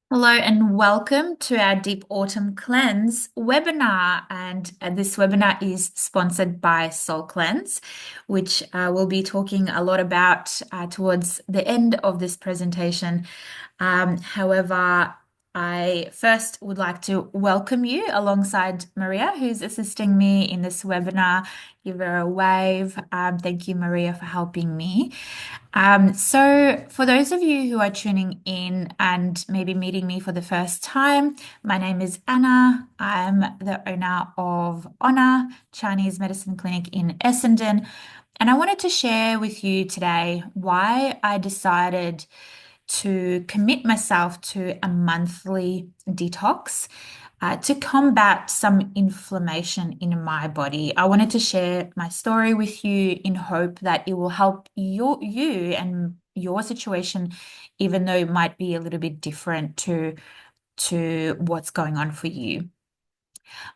Hello and welcome to our Deep Autumn Cleanse webinar. And this webinar is sponsored by Soul Cleanse, which we'll be talking a lot about towards the end of this presentation. However, I first would like to welcome you alongside Maria, who's assisting me in this webinar. Give her a wave. Thank you, Maria, for helping me. So, for those of you who are tuning in and maybe meeting me for the first time, my name is Anna. I'm the owner of Honor Chinese Medicine Clinic in Essendon. And I wanted to share with you today why I decided to commit myself to a monthly detox to combat some inflammation in my body. I wanted to share my story with you in hope that it will help you and your situation, even though it might be a little bit different to what's going on for you.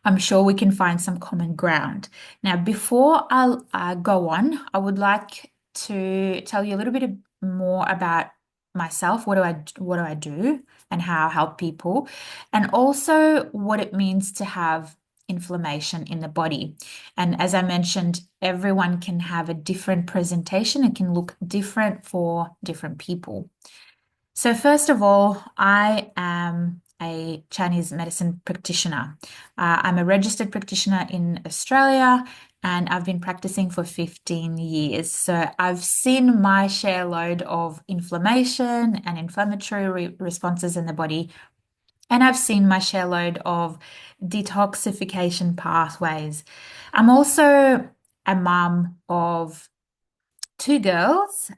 I'm sure we can find some common ground. Now, before I'll go on, I would like to tell you a little bit more about myself. What do I do and how I help people, and also what it means to have inflammation in the body. And as I mentioned, everyone can have a different presentation. It can look different for different people. So, first of all, I am a Chinese medicine practitioner. I'm a registered practitioner in Australia and I've been practicing for 15 years. So, I've seen my share load of inflammation and inflammatory responses in the body, and I've seen my share load of detoxification pathways. I'm also a mum of two girls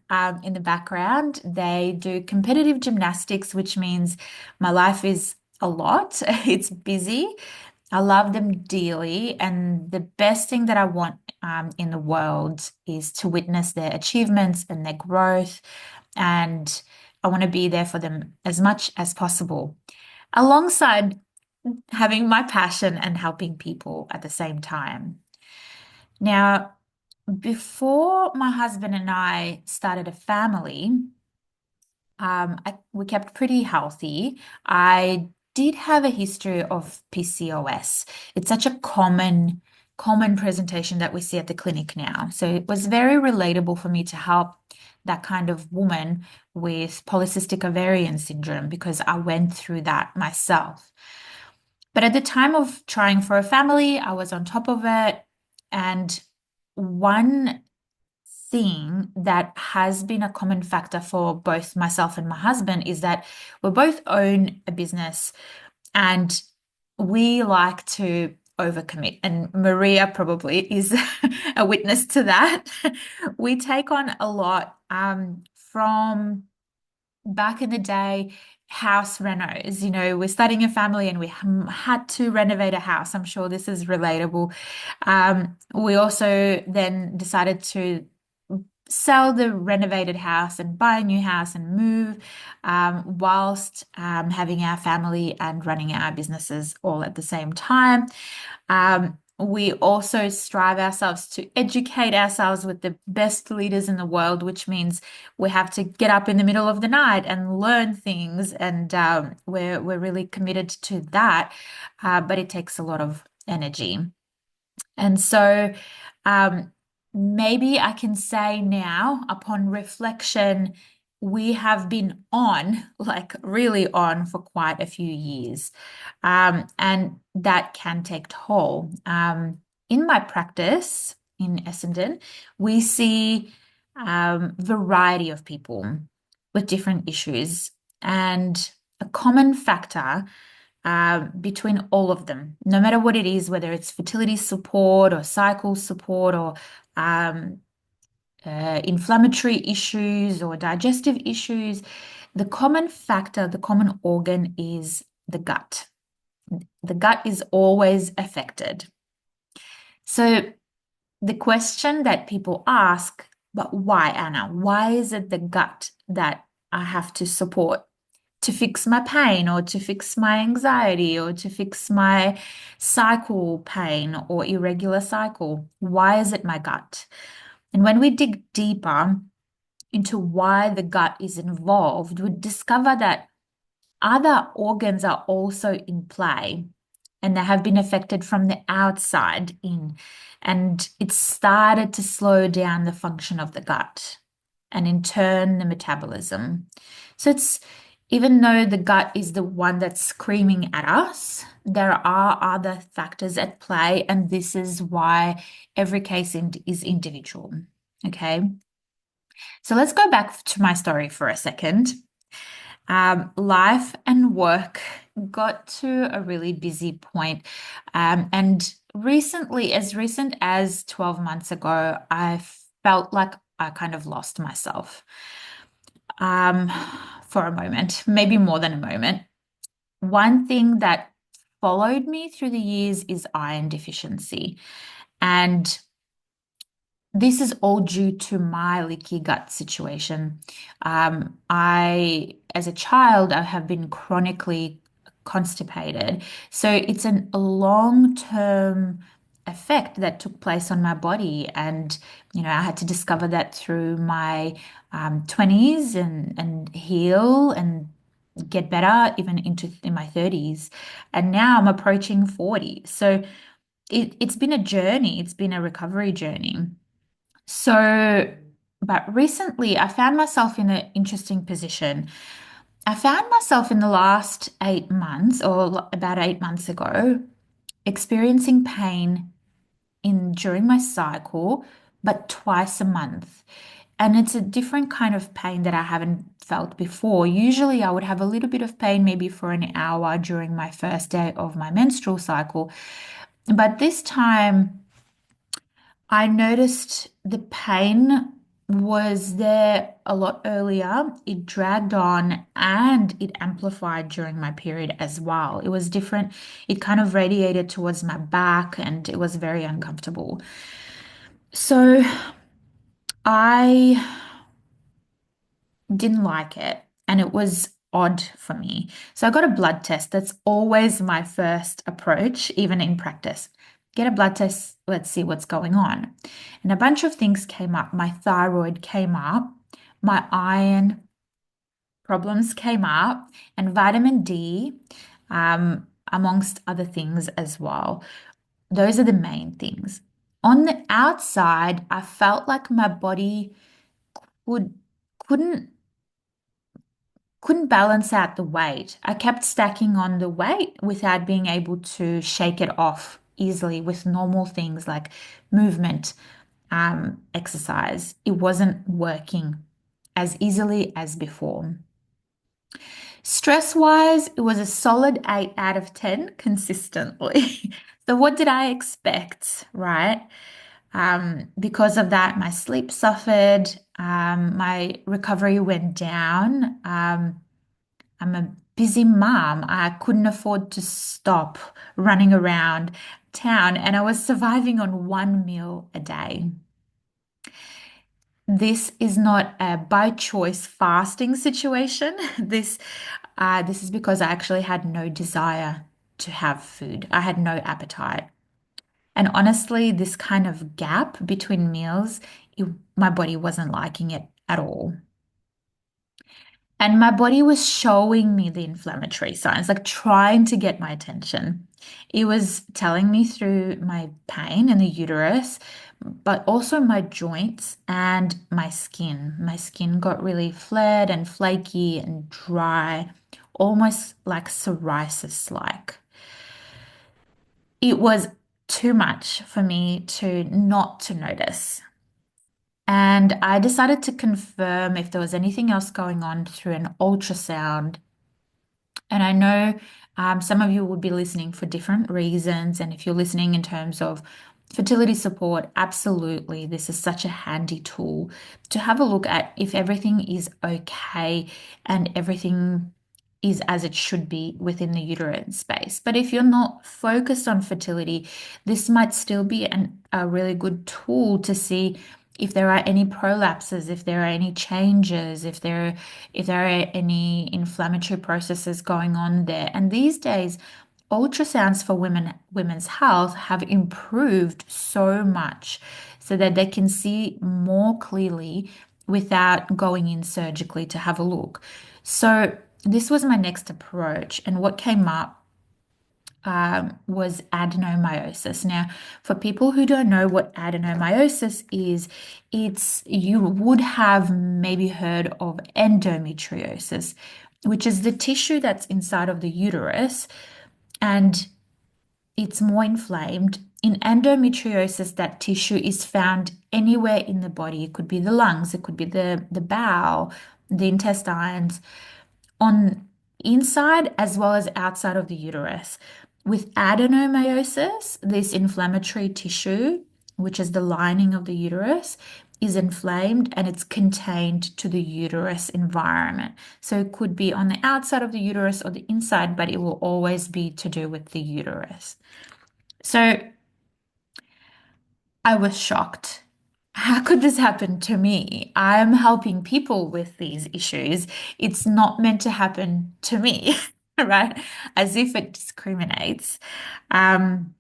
in the background. They do competitive gymnastics, which means my life is a lot. It's busy. I love them dearly. And the best thing that I want in the world is to witness their achievements and their growth. And I want to be there for them as much as possible, alongside having my passion and helping people at the same time. Now, before my husband and I started a family, we kept pretty healthy. I did have a history of PCOS. It's such a common presentation that we see at the clinic now. So it was very relatable for me to help that kind of woman with polycystic ovarian syndrome because I went through that myself. But at the time of trying for a family, I was on top of it. And one thing that has been a common factor for both myself and my husband is that we both own a business and we like to overcommit. And Maria probably is a witness to that. We take on a lot from back in the day, house renos. We're starting a family and we had to renovate a house. I'm sure this is relatable. We also then decided to sell the renovated house and buy a new house and move whilst having our family and running our businesses all at the same time. We also strive ourselves to educate ourselves with the best leaders in the world, which means we have to get up in the middle of the night and learn things, and we're really committed to that. But it takes a lot of energy. And so maybe I can say now, upon reflection, we have been on, like really on, for quite a few years. And that can take toll. In my practice in Essendon, we see variety of people with different issues. And a common factor between all of them, no matter what it is, whether it's fertility support or cycle support or um, inflammatory issues or digestive issues, the common factor, the common organ is the gut. The gut is always affected. So the question that people ask, but why, Anna? Why is it the gut that I have to support to fix my pain or to fix my anxiety or to fix my cycle pain or irregular cycle? Why is it my gut? And when we dig deeper into why the gut is involved, we discover that other organs are also in play and they have been affected from the outside in. And it started to slow down the function of the gut and in turn the metabolism. So it's even though the gut is the one that's screaming at us, there are other factors at play, and this is why every case is individual. Okay. So let's go back to my story for a second. Life and work got to a really busy point. And recently, as recent as 12 months ago, I felt like I kind of lost myself um, for a moment, maybe more than a moment. One thing that followed me through the years is iron deficiency. And this is all due to my leaky gut situation. As a child, I have been chronically constipated. So it's a long-term effect that took place on my body. And, I had to discover that through my 20s and heal and get better even in my 30s. And now I'm approaching 40. So it's been a journey. It's been a recovery journey. So, but recently I found myself in an interesting position. I found myself in the last 8 months, or about 8 months ago, experiencing pain in during my cycle, but twice a month. And it's a different kind of pain that I haven't felt before. Usually I would have a little bit of pain maybe for an hour during my first day of my menstrual cycle. But this time I noticed the pain was there a lot earlier. It dragged on and it amplified during my period as well. It was different. It kind of radiated towards my back and it was very uncomfortable. So I didn't like it and it was odd for me. So I got a blood test. That's always my first approach, even in practice. Get a blood test, let's see what's going on. And a bunch of things came up. My thyroid came up, my iron problems came up, and vitamin D, amongst other things as well. Those are the main things. On the outside, I felt like my body would couldn't couldn't balance out the weight. I kept stacking on the weight without being able to shake it off easily with normal things like movement, exercise. It wasn't working as easily as before. Stress wise, it was a solid 8 out of 10 consistently. So, what did I expect, right? Because of that, my sleep suffered, my recovery went down. I'm a busy mom. I couldn't afford to stop running around town, and I was surviving on one meal a day. This is not a by choice fasting situation. This is because I actually had no desire to have food. I had no appetite. And honestly, this kind of gap between meals, my body wasn't liking it at all. And my body was showing me the inflammatory signs, like trying to get my attention. It was telling me through my pain in the uterus, but also my joints and my skin. My skin got really flared and flaky and dry, almost like psoriasis-like. It was too much for me to not to notice. And I decided to confirm if there was anything else going on through an ultrasound. And I know some of you will be listening for different reasons. And if you're listening in terms of fertility support, absolutely, this is such a handy tool to have a look at if everything is okay and everything is as it should be within the uterine space. But if you're not focused on fertility, this might still be a really good tool to see if there are any prolapses, if there are any changes, if there are any inflammatory processes going on there. And these days, ultrasounds for women's health have improved so much so that they can see more clearly without going in surgically to have a look. So this was my next approach. And what came up was adenomyosis. Now, for people who don't know what adenomyosis is, it's you would have maybe heard of endometriosis, which is the tissue that's inside of the uterus, and it's more inflamed. In endometriosis, that tissue is found anywhere in the body. It could be the lungs, it could be the bowel, the intestines, on inside as well as outside of the uterus. With adenomyosis, this inflammatory tissue, which is the lining of the uterus, is inflamed and it's contained to the uterus environment. So it could be on the outside of the uterus or the inside, but it will always be to do with the uterus. So I was shocked. How could this happen to me? I'm helping people with these issues. It's not meant to happen to me, right? As if it discriminates. Um,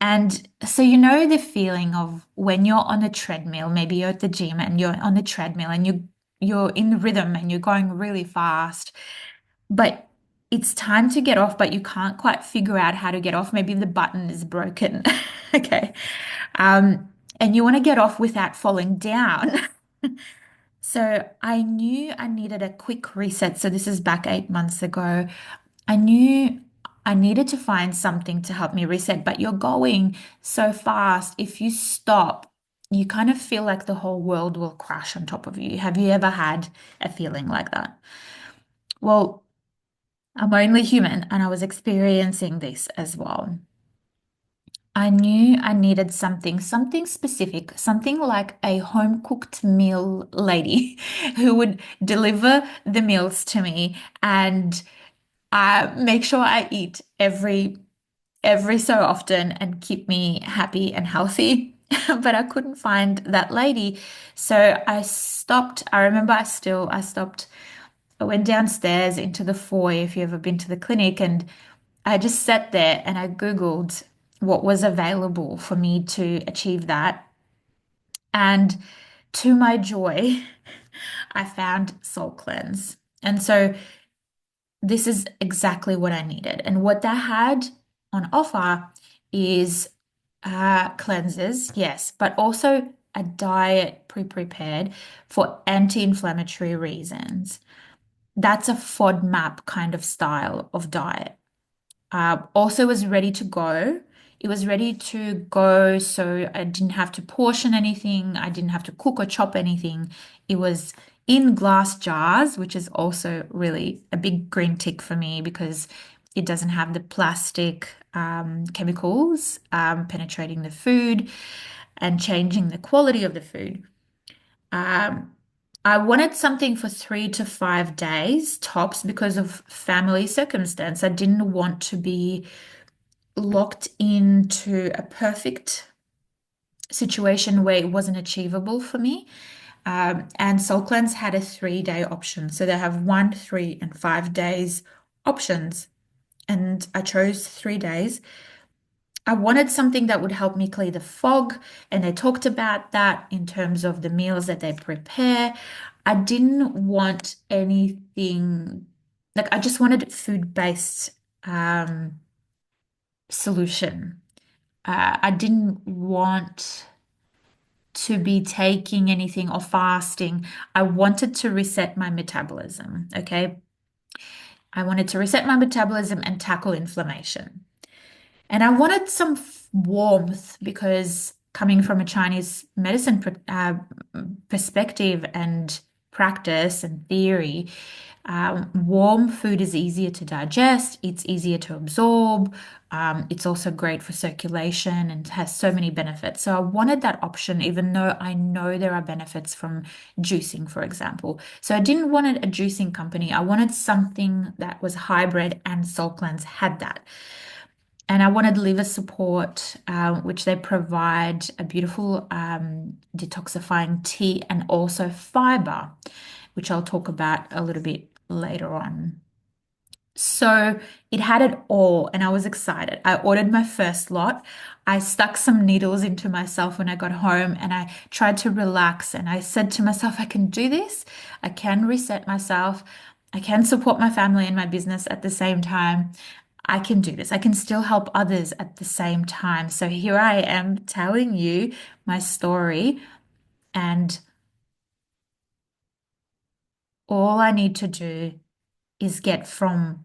and so, you know, the feeling of when you're on a treadmill, maybe you're at the gym and you're on the treadmill and you're in rhythm and you're going really fast, but it's time to get off, but you can't quite figure out how to get off. Maybe the button is broken. Okay. Um, and you want to get off without falling down. So I knew I needed a quick reset. So this is back 8 months ago. I knew I needed to find something to help me reset, but you're going so fast. If you stop, you kind of feel like the whole world will crash on top of you. Have you ever had a feeling like that? Well, I'm only human and I was experiencing this as well. I knew I needed something specific, something like a home cooked meal lady who would deliver the meals to me and make sure I eat every so often and keep me happy and healthy. But I couldn't find that lady. So I stopped. I remember I stopped. I went downstairs into the foyer if you've ever been to the clinic, and I just sat there and I Googled what was available for me to achieve that. And to my joy, I found Soul Cleanse. And so this is exactly what I needed. And what they had on offer is cleanses, yes, but also a diet pre-prepared for anti-inflammatory reasons. That's a FODMAP kind of style of diet. Also was ready to go. It was ready to go, so I didn't have to portion anything. I didn't have to cook or chop anything. It was in glass jars, which is also really a big green tick for me because it doesn't have the plastic chemicals penetrating the food and changing the quality of the food. Um, I wanted something for 3 to 5 days tops because of family circumstance. I didn't want to be locked into a perfect situation where it wasn't achievable for me. And Soul Cleanse had a 3 day option. So they have 1, 3, and 5 days options. And I chose 3 days. I wanted something that would help me clear the fog, and they talked about that in terms of the meals that they prepare. I didn't want anything like I just wanted food-based solution. I didn't want to be taking anything or fasting. I wanted to reset my metabolism. Okay. I wanted to reset my metabolism and tackle inflammation. And I wanted some warmth because coming from a Chinese medicine perspective and practice and theory, warm food is easier to digest, it's easier to absorb, it's also great for circulation and has so many benefits. So I wanted that option, even though I know there are benefits from juicing, for example. So I didn't want a juicing company. I wanted something that was hybrid, and Soul Cleanse had that. And I wanted liver support, which they provide a beautiful detoxifying tea and also fiber, which I'll talk about a little bit later on. So it had it all, and I was excited. I ordered my first lot. I stuck some needles into myself when I got home, and I tried to relax. And I said to myself, I can do this. I can reset myself. I can support my family and my business at the same time. I can do this. I can still help others at the same time. So here I am telling you my story, and all I need to do is get from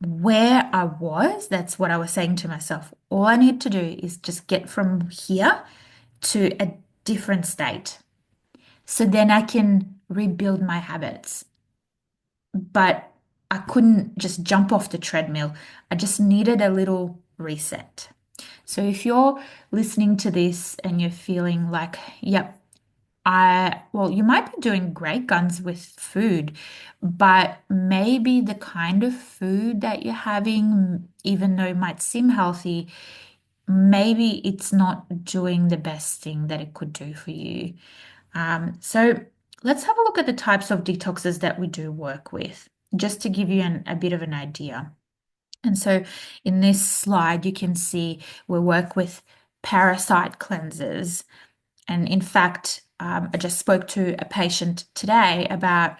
where I was. That's what I was saying to myself. All I need to do is just get from here to a different state. So then I can rebuild my habits. But I couldn't just jump off the treadmill. I just needed a little reset. So if you're listening to this and you're feeling like, yep, well, you might be doing great guns with food, but maybe the kind of food that you're having, even though it might seem healthy, maybe it's not doing the best thing that it could do for you. So let's have a look at the types of detoxes that we do work with, just to give you a bit of an idea. And so in this slide, you can see we work with parasite cleansers. And in fact, I just spoke to a patient today about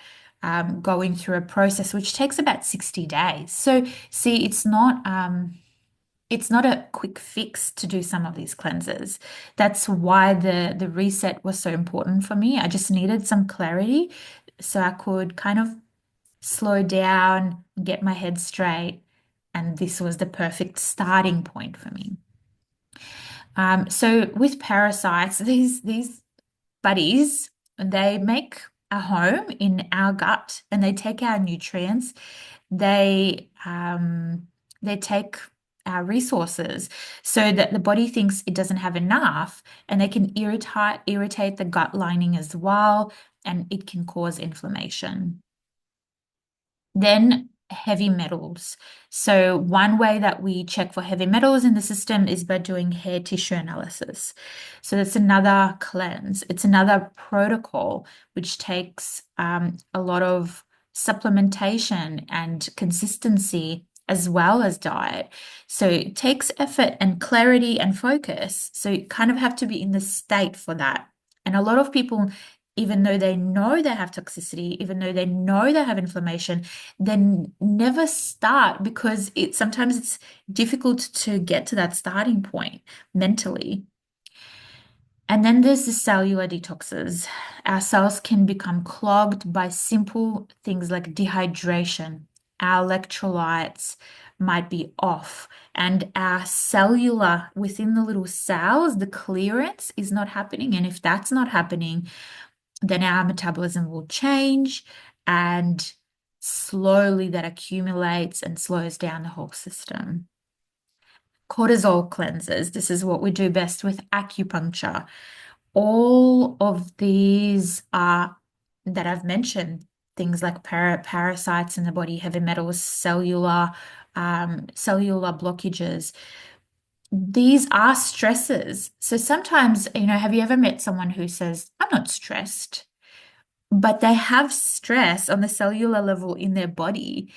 going through a process which takes about 60 days. So see, it's not a quick fix to do some of these cleanses. That's why the reset was so important for me. I just needed some clarity so I could kind of slow down, get my head straight, and this was the perfect starting point for me. So with parasites, these buddies, they make a home in our gut and they take our nutrients. They take our resources so that the body thinks it doesn't have enough, and they can irritate the gut lining as well, and it can cause inflammation. Then heavy metals. So one way that we check for heavy metals in the system is by doing hair tissue analysis. So that's another cleanse. It's another protocol which takes a lot of supplementation and consistency as well as diet. So it takes effort and clarity and focus. So you kind of have to be in the state for that. And a lot of people, even though they know they have toxicity, even though they know they have inflammation, then never start because sometimes it's difficult to get to that starting point mentally. And then there's the cellular detoxes. Our cells can become clogged by simple things like dehydration. Our electrolytes might be off, and our cellular within the little cells, the clearance is not happening. And if that's not happening, then our metabolism will change, and slowly that accumulates and slows down the whole system. Cortisol cleanses. This is what we do best with acupuncture. All of these are that I've mentioned, things like parasites in the body, heavy metals, cellular blockages. These are stresses. So sometimes, have you ever met someone who says, I'm not stressed, but they have stress on the cellular level in their body?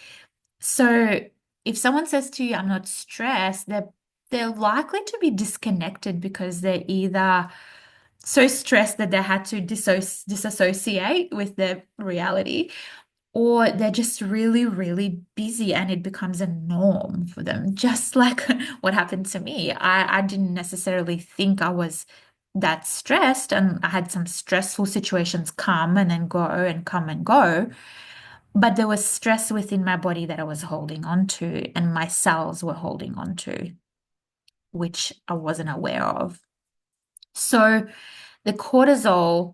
So if someone says to you, I'm not stressed, they're likely to be disconnected because they're either so stressed that they had to disassociate with their reality, or they're just really, really busy and it becomes a norm for them, just like what happened to me. I didn't necessarily think I was that stressed, and I had some stressful situations come and then go and come and go. But there was stress within my body that I was holding on to, and my cells were holding on to, which I wasn't aware of. So the cortisol,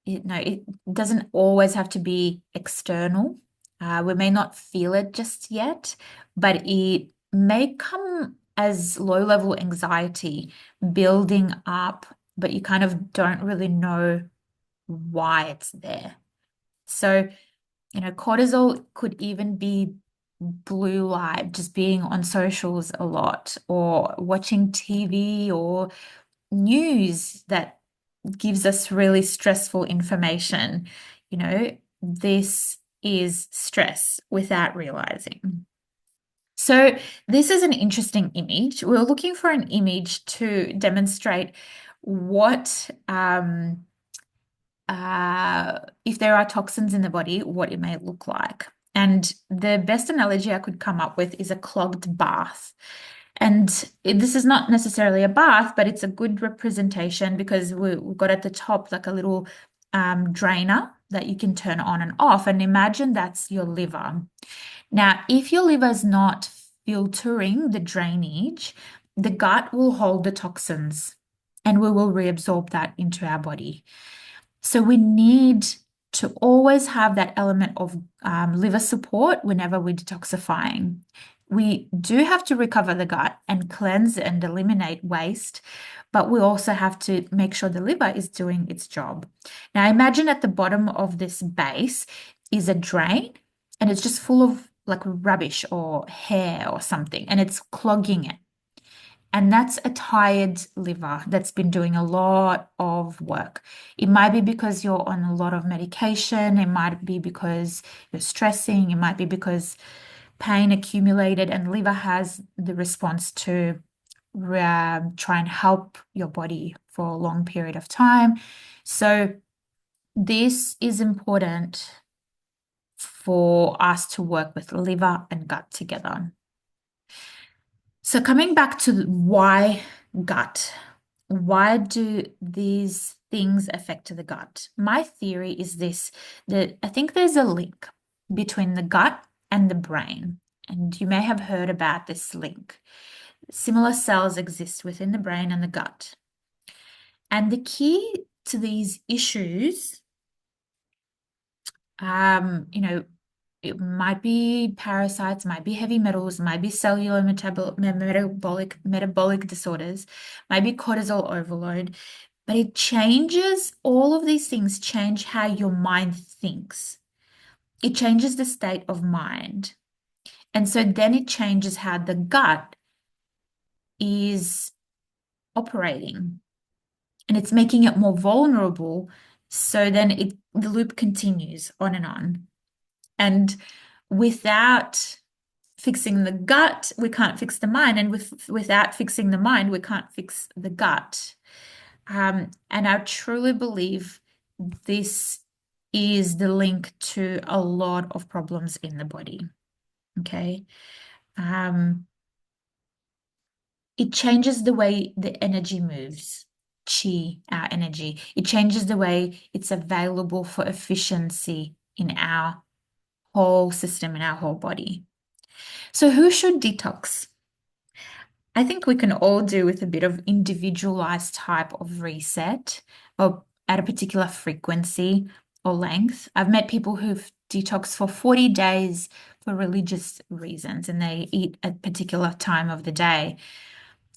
it doesn't always have to be external. We may not feel it just yet, but it may come as low-level anxiety building up, but you kind of don't really know why it's there. So, cortisol could even be blue light, just being on socials a lot, or watching TV or news that gives us really stressful information. This is stress without realizing. So this is an interesting image. We're looking for an image to demonstrate what if there are toxins in the body, what it may look like. And the best analogy I could come up with is a clogged bath. And this is not necessarily a bath, but it's a good representation because we've got at the top like a little drainer that you can turn on and off. And imagine that's your liver. Now, if your liver is not filtering the drainage, the gut will hold the toxins and we will reabsorb that into our body. So we need to always have that element of liver support whenever we're detoxifying. We do have to recover the gut and cleanse and eliminate waste, but we also have to make sure the liver is doing its job. Now, imagine at the bottom of this base is a drain and it's just full of like rubbish or hair or something, and it's clogging it. And that's a tired liver that's been doing a lot of work. It might be because you're on a lot of medication. It might be because you're stressing. It might be because pain accumulated, and liver has the response to try and help your body for a long period of time. So this is important for us to work with liver and gut together. So coming back to why gut, why do these things affect the gut? My theory is this, that I think there's a link between the gut and the brain. And you may have heard about this link. Similar cells exist within the brain and the gut. And the key to these issues, you know, it might be parasites, might be heavy metals, might be cellular metabolic disorders, might be cortisol overload, but it changes, all of these things change how your mind thinks. It changes the state of mind. And so then it changes how the gut is operating and it's making it more vulnerable. So then the loop continues on and on. And without fixing the gut, we can't fix the mind. And without fixing the mind, we can't fix the gut. And I truly believe this is the link to a lot of problems in the body. Okay. It changes the way the energy moves, chi, our energy. It changes the way it's available for efficiency in our whole system, in our whole body. So, who should detox? I think we can all do with a bit of individualized type of reset or at a particular frequency or length. I've met people who've detoxed for 40 days for religious reasons and they eat at a particular time of the day.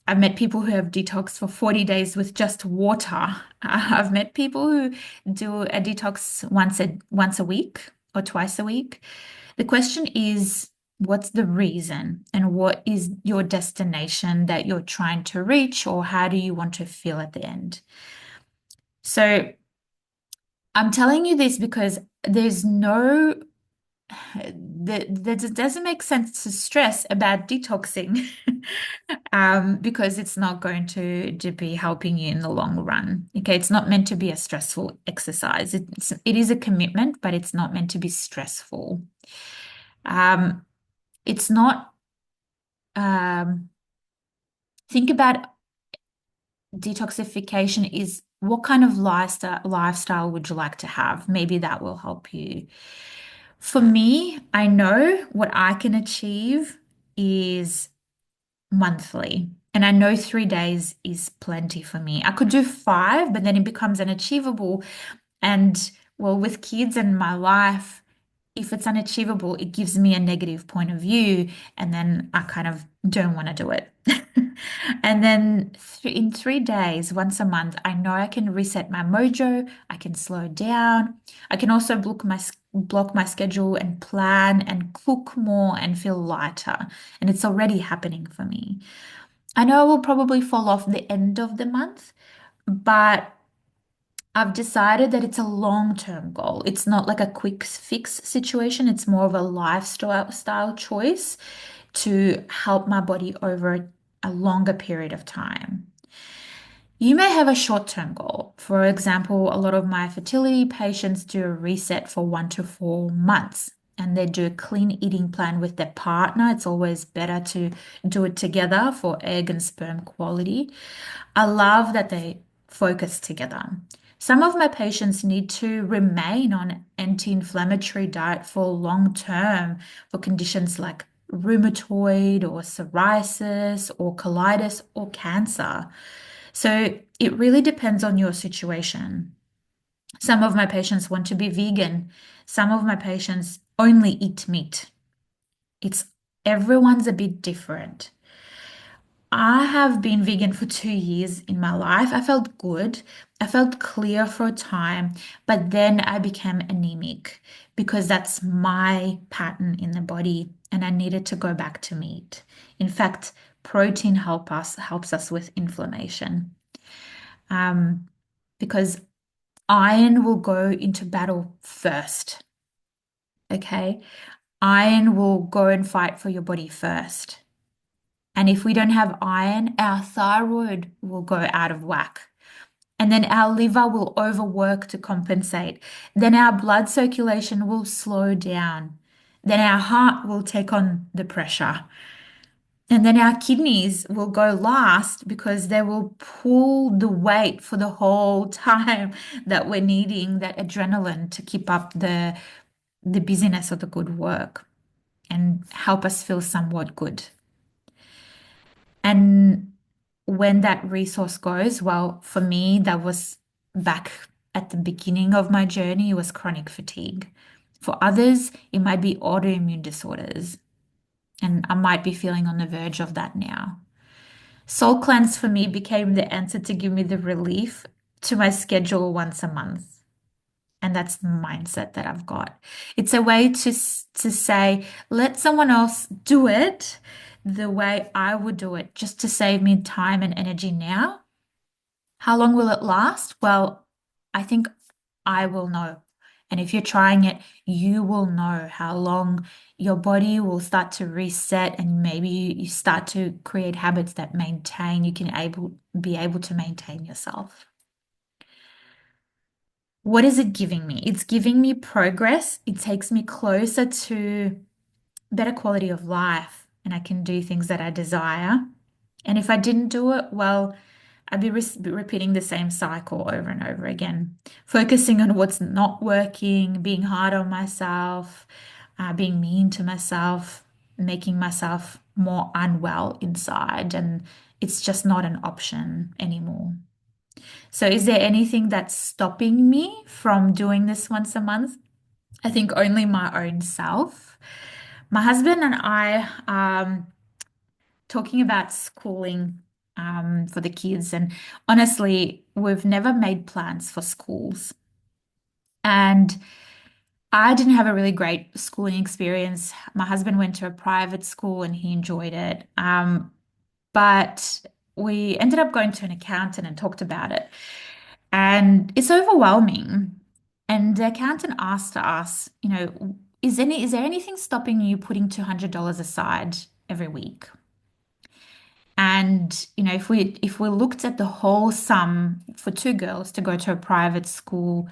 I've met people who have detoxed for 40 days with just water. I've met people who do a detox once a week or twice a week. The question is, what's the reason and what is your destination that you're trying to reach, or how do you want to feel at the end? So I'm telling you this because there's no that doesn't make sense to stress about detoxing because it's not going to be helping you in the long run. Okay, it's not meant to be a stressful exercise. It is a commitment, but it's not meant to be stressful. It's not. Think about detoxification is what kind of lifestyle would you like to have? Maybe that will help you. For me, I know what I can achieve is monthly. And I know 3 days is plenty for me. I could do 5, but then it becomes unachievable. And well, with kids and my life, if it's unachievable, it gives me a negative point of view, and then I kind of don't want to do it. And then in 3 days, once a month, I know I can reset my mojo, I can slow down. I can also block my schedule and plan and cook more and feel lighter. And it's already happening for me. I know I will probably fall off the end of the month, but I've decided that it's a long-term goal. It's not like a quick fix situation. It's more of a lifestyle choice to help my body over a longer period of time. You may have a short-term goal. For example, a lot of my fertility patients do a reset for 1 to 4 months. and they do a clean eating plan with their partner. It's always better to do it together for egg and sperm quality. I love that they focus together. Some of my patients need to remain on anti-inflammatory diet for long term for conditions like rheumatoid or psoriasis or colitis or cancer. So it really depends on your situation. Some of my patients want to be vegan. Some of my patients only eat meat. It's everyone's a bit different. I have been vegan for 2 years in my life. I felt good. I felt clear for a time, but then I became anemic because that's my pattern in the body, and I needed to go back to meat. In fact, protein helps us with inflammation. Um, because iron will go into battle first. Okay. Iron will go and fight for your body first. And if we don't have iron, our thyroid will go out of whack. And then our liver will overwork to compensate. Then our blood circulation will slow down. Then our heart will take on the pressure. And then our kidneys will go last because they will pull the weight for the whole time that we're needing that adrenaline to keep up the busyness of the good work and help us feel somewhat good. And when that resource goes, well, for me, that was back at the beginning of my journey, it was chronic fatigue. For others, it might be autoimmune disorders, and I might be feeling on the verge of that now. Soul Cleanse for me became the answer to give me the relief to my schedule once a month. And that's the mindset that I've got. It's a way to say, let someone else do it the way I would do it, just to save me time and energy now. How long will it last? Well, I think I will know. And if you're trying it, you will know how long your body will start to reset, and maybe you start to create habits that maintain, you can be able to maintain yourself. What is it giving me? It's giving me progress. It takes me closer to better quality of life, and I can do things that I desire. And if I didn't do it, well, I'd be repeating the same cycle over and over again, focusing on what's not working, being hard on myself, being mean to myself, making myself more unwell inside. And it's just not an option anymore. So, is there anything that's stopping me from doing this once a month? I think only my own self. My husband and I talking about schooling for the kids, and honestly, we've never made plans for schools. And I didn't have a really great schooling experience. My husband went to a private school and he enjoyed it. But we ended up going to an accountant and talked about it. And it's overwhelming. And the accountant asked us, is there anything stopping you putting $200 aside every week? And if we looked at the whole sum for two girls to go to a private school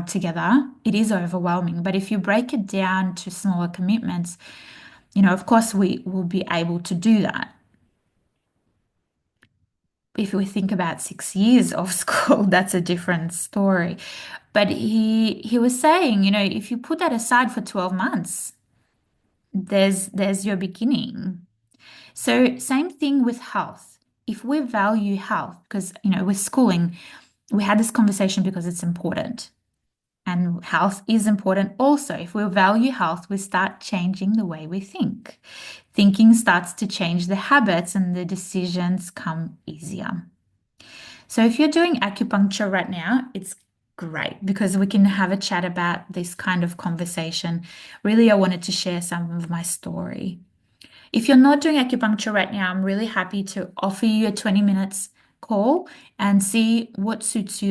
together, it is overwhelming. But if you break it down to smaller commitments, of course we will be able to do that. If we think about 6 years of school, that's a different story. But he was saying, if you put that aside for 12 months, there's your beginning. So same thing with health. If we value health, because with schooling, we had this conversation because it's important. And health is important also. If we value health, we start changing the way we think. Thinking starts to change the habits and the decisions come easier. So if you're doing acupuncture right now, it's great because we can have a chat about this kind of conversation. Really, I wanted to share some of my story. If you're not doing acupuncture right now, I'm really happy to offer you a 20 minutes call and see what suits you